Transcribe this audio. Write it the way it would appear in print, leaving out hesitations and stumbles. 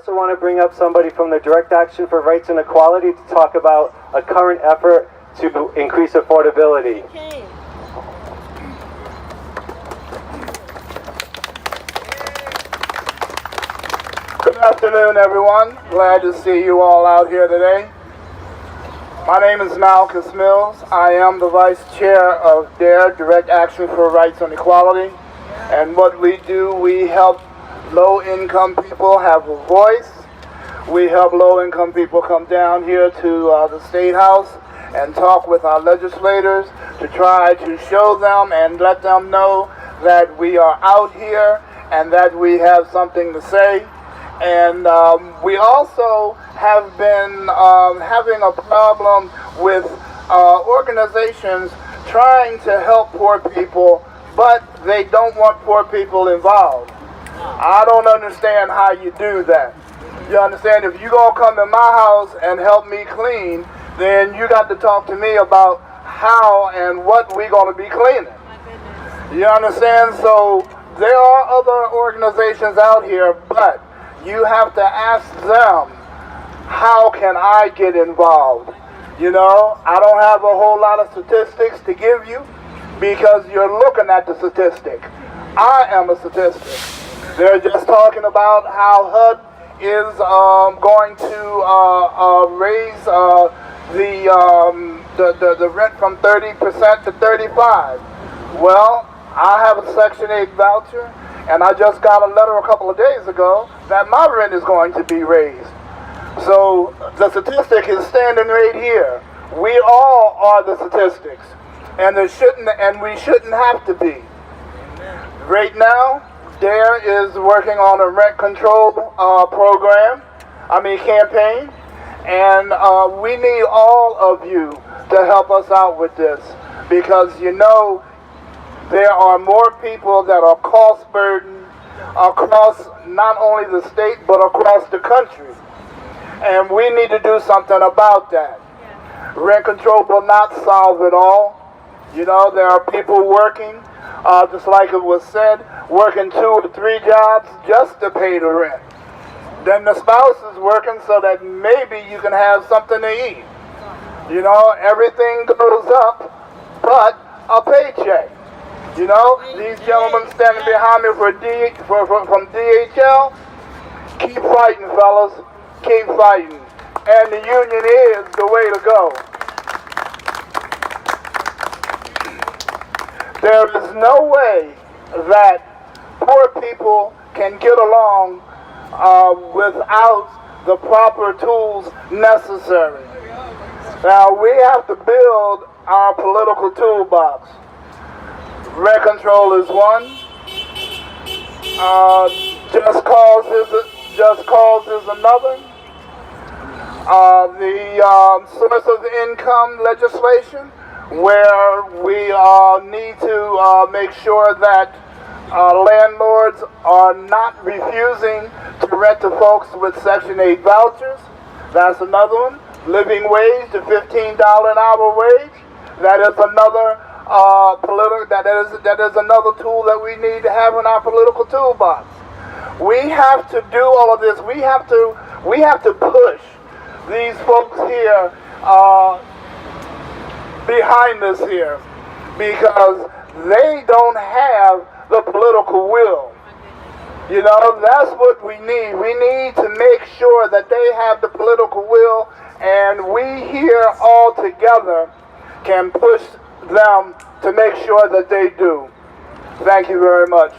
also want to bring up somebody from the Direct Action for Rights and Equality to talk about a current effort to increase affordability. Okay. Good afternoon, everyone. Glad to see you all out here today. My name is Malcolm Mills. I am the Vice Chair of DARE, Direct Action for Rights and Equality. And what we do, we help low-income people have a voice. We help low-income people come down here to the Statehouse and talk with our legislators to try to show them and let them know that we are out here and that we have something to say. And we also have been having a problem with organizations trying to help poor people, but they don't want poor people involved. I don't understand how you do that. You understand, if you're going to come to my house and help me clean, then you got to talk to me about how and what we're going to be cleaning. You understand? So there are other organizations out here, but you have to ask them, how can I get involved? You know, I don't have a whole lot of statistics to give you because you're looking at the statistic. I am a statistic. They're just talking about how HUD is going to raise the rent from 30% to 35%. Well, I have a Section 8 voucher, and I just got a letter a couple of days ago that my rent is going to be raised. So the statistic is standing right here. We all are the statistics, and we shouldn't have to be. Right now, DARE is working on a rent control campaign, and we need all of you to help us out with this, because you know there are more people that are cost burdened across not only the state but across the country, and we need to do something about that. Rent control will not solve it all. You know, there are people working, just like it was said, working 2 or 3 jobs just to pay the rent. Then the spouse is working so that maybe you can have something to eat. You know, everything goes up but a paycheck. You know, these gentlemen standing behind me from DHL, keep fighting, fellas. Keep fighting. And the union is the way to go. There is no way that poor people can get along without the proper tools necessary. Now, we have to build our political toolbox. Rent control is one. Just cause is another. The source of income legislation, where we need to make sure that landlords are not refusing to rent to folks with Section 8 vouchers. That's another one. Living wage to $15 an hour wage. That is another that is another tool that we need to have in our political toolbox. We have to do all of this. We have to push these folks here behind us here, because they don't have the political will. You know, that's what we need. We need to make sure that they have the political will, and we here all together can push them to make sure that they do. Thank you very much.